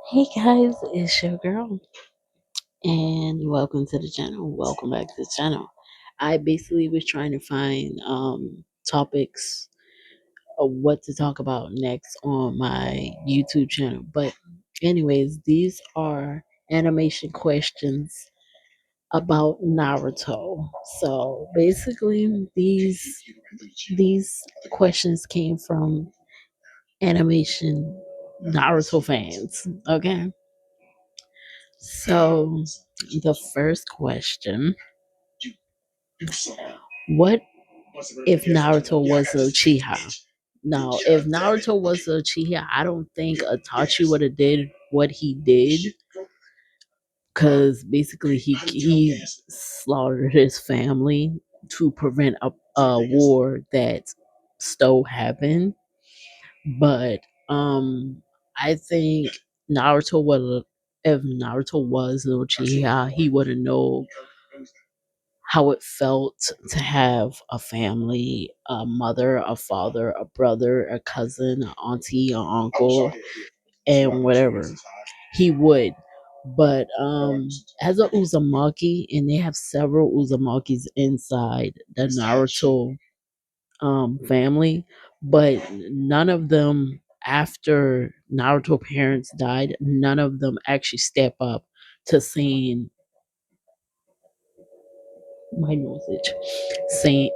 Hey guys, it's your girl, and welcome to the channel. Welcome back to the channel. I basically was trying to find topics of what to talk about next on my YouTube channel. But anyways, these are animation questions about Naruto. So basically these questions came from animation Naruto fans. Okay. So, the first question: what if Naruto was a Uchiha? Now, if Naruto was a Uchiha, I don't think Itachi would have did what he did, because basically he slaughtered his family to prevent a war that still happened. But I think Naruto would if Naruto was an Uchiha, he would have known how it felt to have a family, a mother, a father, a brother, a cousin, an auntie, an uncle, and whatever. He would. But as a Uzumaki, and they have several Uzumakis inside the Naruto family, but none of them after Naruto parents died, none of them actually step up to saying my message, saying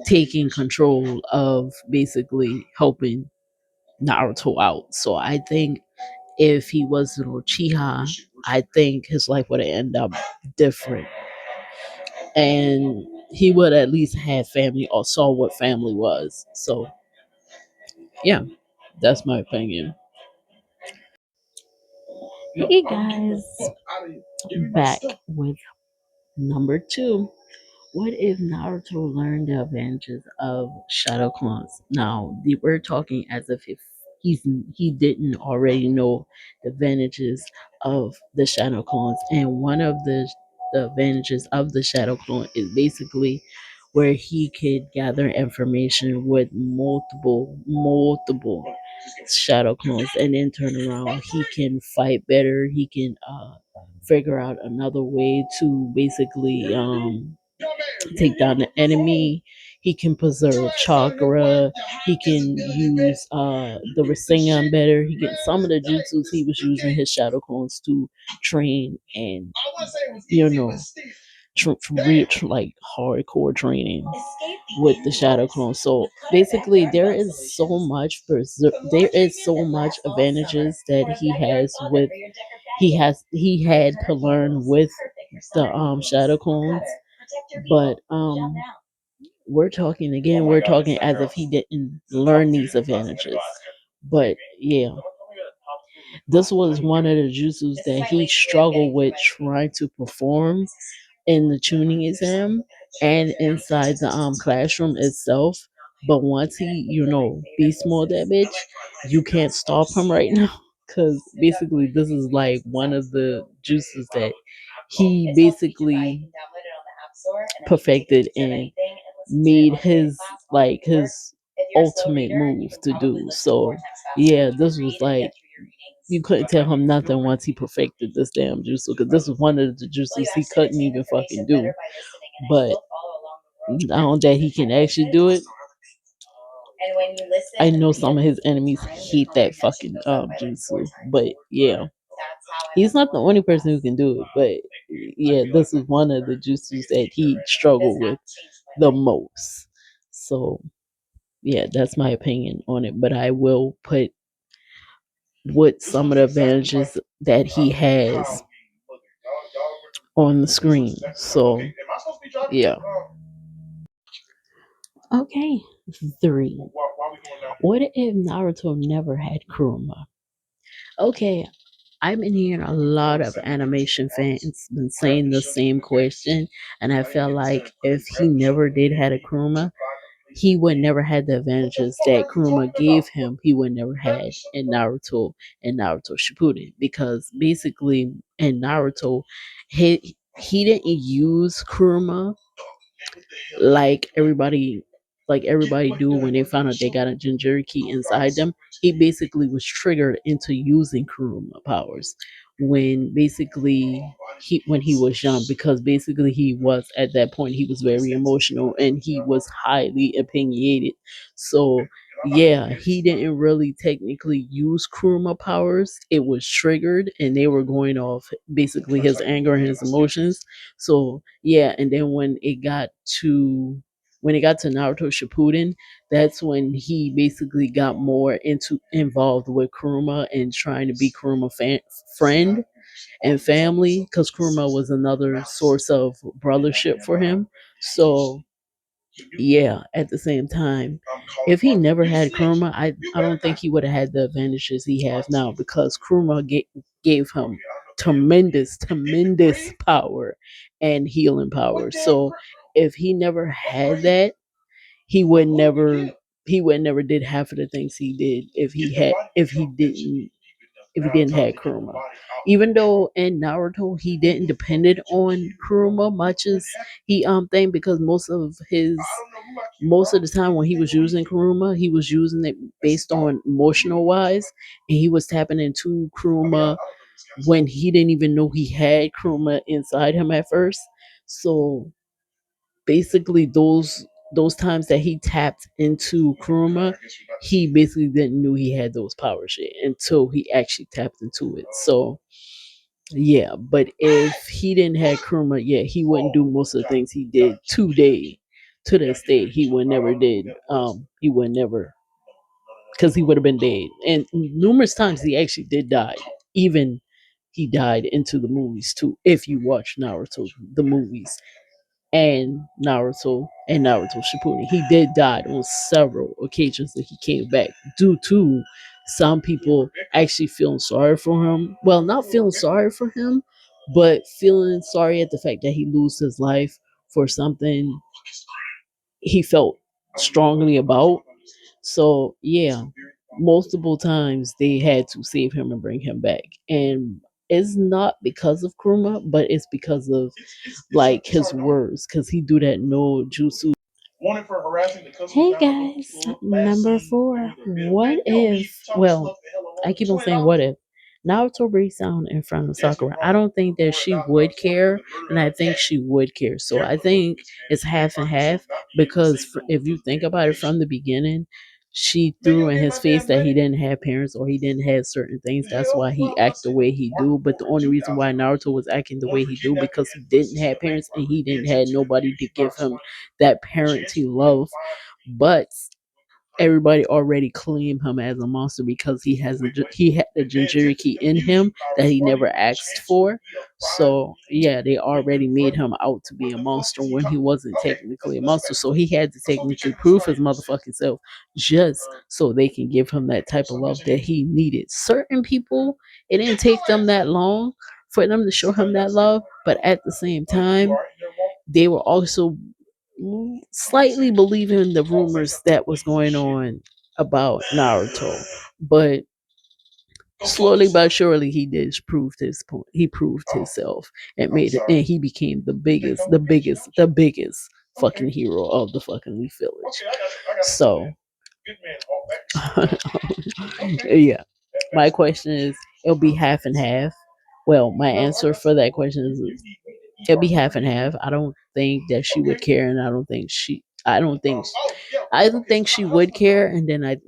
taking control of basically helping Naruto out. So I think if he was an Uchiha, I think his life would have ended up different, and he would at least have family or saw what family was. So yeah, that's my opinion. Hey guys, back with number two. What if Naruto learned the advantages of shadow clones? Now, we're talking as if he didn't already know the advantages of the shadow clones, and one of the advantages of the shadow clone is basically where he could gather information with multiple shadow clones, and then turn around. He can fight better. He can figure out another way to basically take down the enemy. He can preserve chakra. He can use the Rasengan better. He can some of the jutsus he was using his shadow clones to train and like hardcore training with the shadow clone. So basically, there is so much advantages that he had to learn with the shadow clones. But we're talking as if he didn't learn these advantages. But yeah, this was one of the jutsus that he struggled with trying to perform in the tuning exam and inside the classroom itself. But once he, beast mode that bitch, you can't stop him right now. Cause basically this is like one of the juices that he basically perfected and made his ultimate move to do. So yeah, this was like you couldn't tell him nothing once he perfected this damn juice, because this was one of the juices he couldn't even fucking do. But now that he can actually do it, I know some of his enemies hate that fucking jutsu. But yeah, he's not the only person who can do it. But yeah, this is one of the jutsus that he struggled with the most. So yeah, that's my opinion on it. But I will put what some of the advantages that he has on the screen. So yeah. Okay. 3. What if Naruto never had Kuruma? Okay, I've been hearing a lot of animation fans been saying the same question, and I feel like if he never did had a Kuruma, he would never had the advantages that Kuruma gave him. He would never had in Naruto and Naruto Shippuden, because basically in Naruto, he didn't use Kuruma like everybody. like everybody do when they found out they got a Jinchuriki inside them. He basically was triggered into using Kuruma powers when basically when he was young, because basically he was at that point he was very emotional and he was highly opinionated. So yeah, he didn't really technically use Kuruma powers. It was triggered and they were going off basically his anger and his emotions. So yeah, and then when it got to Naruto Shippuden, that's when he basically got more into involved with Kuruma and trying to be Kuruma friend and family, because Kuruma was another source of brothership for him. So yeah, at the same time, if he never had Kuruma, I don't think he would have had the advantages he has now, because Kuruma gave him tremendous power and healing power. So if he never had that, he would never did half of the things he did if he didn't have Kuruma. Even though in Naruto he didn't depended on Kuruma much as he thing, because most of the time when he was using Kuruma, he was using it based on emotional wise, and he was tapping into Kuruma when he didn't even know he had Kuruma inside him at first. So basically those times that he tapped into Kuruma, he basically didn't know he had those powers yet until he actually tapped into it. So yeah, but if he didn't have Kuruma, yeah, he wouldn't do most of the things he did today. To this day, he would never did. He would never, because he would have been dead. And numerous times he actually did die. Even he died into the movies too. If you watch Naruto, the movies, and Naruto Shippuden. He did die on several occasions that he came back due to some people actually feeling sorry for him. Well, not feeling sorry for him, but feeling sorry at the fact that he lose his life for something he felt strongly about. So yeah, multiple times they had to save him and bring him back. And it's not because of Kuruma, but it's because of like his words, because he do that no jutsu. Hey guys, number four. What if? Well, I keep on saying what if. Naruto breaks down in front of Sakura. I don't think that she would care, and I think she would care. So I think it's half and half, because if you think about it from the beginning, she threw in his face that he didn't have parents or he didn't have certain things. That's why he acts the way he do. But the only reason why Naruto was acting the way he do, because he didn't have parents and he didn't have nobody to give him that parenting love. But everybody already claimed him as a monster because he had the Jinchuriki in him that he never asked for. So yeah, they already made him out to be a monster when he wasn't technically a monster. So he had to technically prove his motherfucking self just so they can give him that type of love that he needed. Certain people, it didn't take them that long for them to show him that love, but at the same time, they were also slightly believing the rumors that was going on about Naruto. But slowly but surely he did prove his point. He proved himself and made it, and he became the biggest fucking hero of the fucking Leaf Village. So yeah. My question is, it'll be half and half. Well, my answer for that question is it'll be half and half. I don't think that she would care, and I don't think she would care, and then I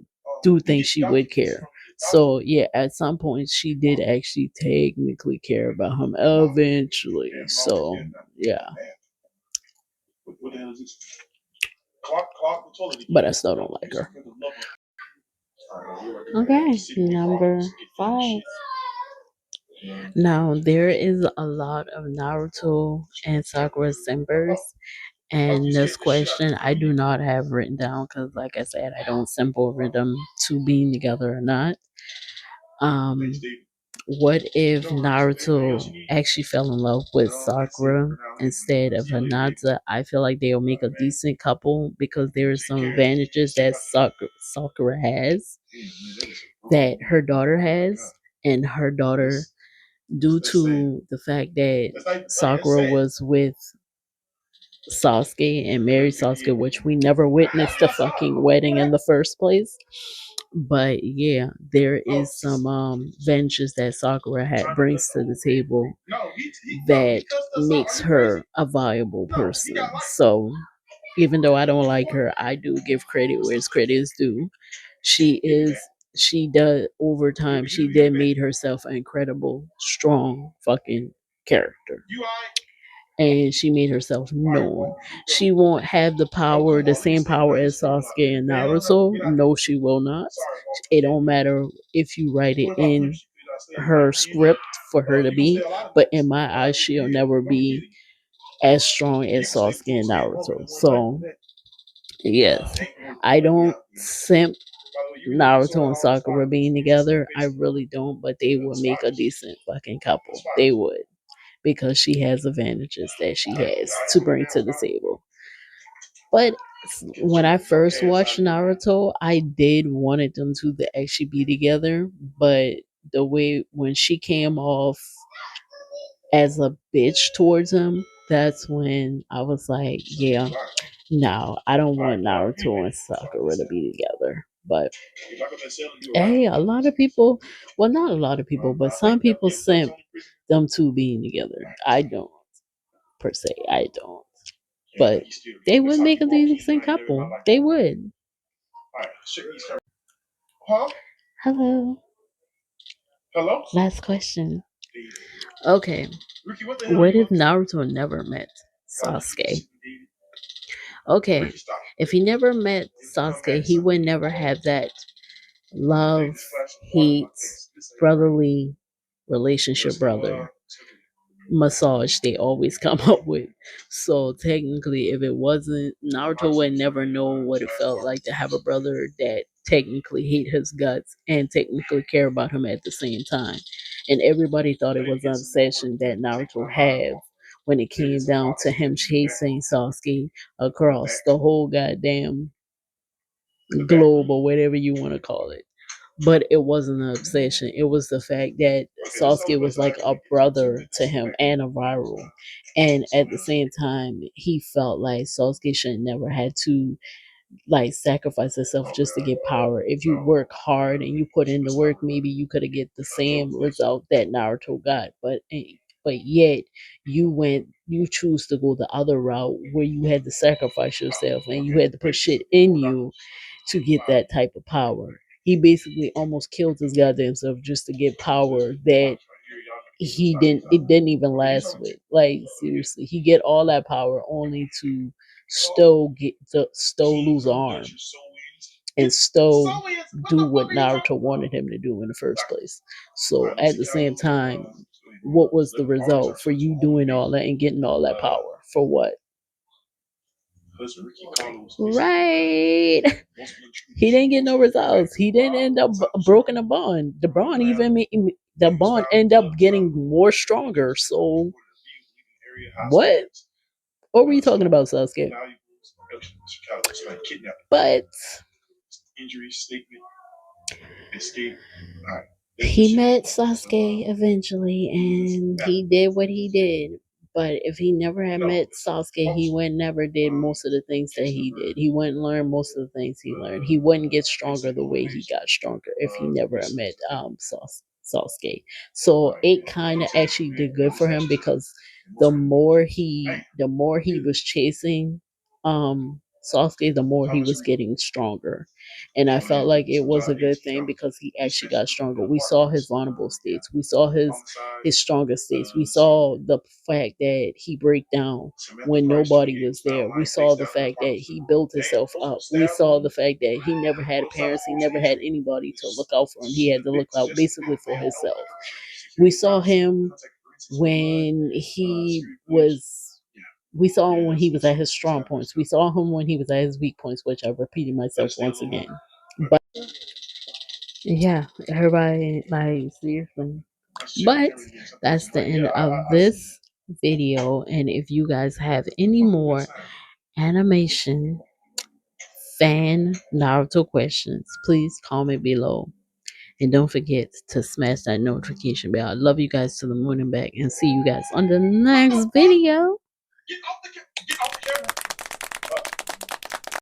do think she would care. So yeah, at some point she did actually technically care about him eventually. So yeah, but I still don't like her. Okay, number five. Now there is a lot of Naruto and Sakura symbols. And this question I do not have written down because, like I said, I don't symbol rhythm to being together or not. Um, what if Naruto actually fell in love with Sakura instead of Hinata? I feel like they'll make a decent couple because there are some advantages that Sakura has that her daughter has, and her daughter, due to the fact that Sakura was with Sasuke and marry Sasuke, which we never witnessed the fucking wedding in the first place. But yeah, there is some vengeance that Sakura had brings to the table that makes her a viable person. So even though I don't like her, I do give credit where credit is due. She is she does over time she did made herself an incredible, strong fucking character. And she made herself known. She won't have the power, the same power as Sasuke and Naruto. No, she will not. It don't matter if you write it in her script for her to be, but in my eyes, she'll never be as strong as Sasuke and Naruto. So, yes, I don't simp Naruto and Sakura being together. I really don't, but they would make a decent fucking couple. They would because she has advantages that she has to bring to the table. But when I first watched Naruto, I did wanted them to actually be together, but the way when she came off as a bitch towards him, that's when I was like, yeah, no, I don't want Naruto and Sakura to be together. But hey, a lot of people, well, not a lot of people, but some people simp them two being together. I don't, per se. I don't. But they would make a decent couple. They would. Hello. Last question. Okay. What if Naruto never met Sasuke? Okay. If he never met Sasuke, he would never have that love, hate, brotherly relationship brother massage they always come up with. So technically, if it wasn't, Naruto would never know what it felt like to have a brother that technically hate his guts and technically care about him at the same time. And everybody thought it was an obsession that Naruto had when it came down to him chasing Sasuke across the whole goddamn globe or whatever you want to call it. But it wasn't an obsession. It was the fact that Sasuke was like a brother to him and a rival. And at the same time, he felt like Sasuke should never had to like sacrifice himself just to get power. If you work hard and you put in the work, maybe you could have get the same result that Naruto got. But yet you choose to go the other route where you had to sacrifice yourself and you had to put shit in you to get that type of power. He basically almost killed his goddamn self just to get power that it didn't even last with. Like seriously, he get all that power only to still lose an arm and still do what Naruto wanted him to do in the first place. So at the same time, what was the result for you doing all that and getting all that power? For what? Right. He didn't get no results. He didn't end up broken a bond. The bond end up getting more stronger. So what? What were you talking about, Sasuke? But he met Sasuke eventually and he did what he did. But if he never had met Sasuke, he would never did most of the things that he did. He wouldn't learn most of the things he learned. He wouldn't get stronger the way he got stronger if he never met Sasuke. So it kind of actually did good for him because the more he was chasing Sasuke, the more he was getting stronger. And I felt like it was a good thing because he actually got stronger. We saw his vulnerable states. We saw his strongest states. We saw the fact that he break down when nobody was there. We saw the fact that he built himself up. We saw the fact that he never had parents. He never had anybody to look out for him. He had to look out basically for himself. We saw him when he was we saw him when he was at his strong points. We saw him when he was at his weak points, which I repeated myself once again. But yeah, everybody like seriously. But that's the end of this video. And if you guys have any more animation fan Naruto questions, please comment below. And don't forget to smash that notification bell. I love you guys to the moon and back. And see you guys on the next video.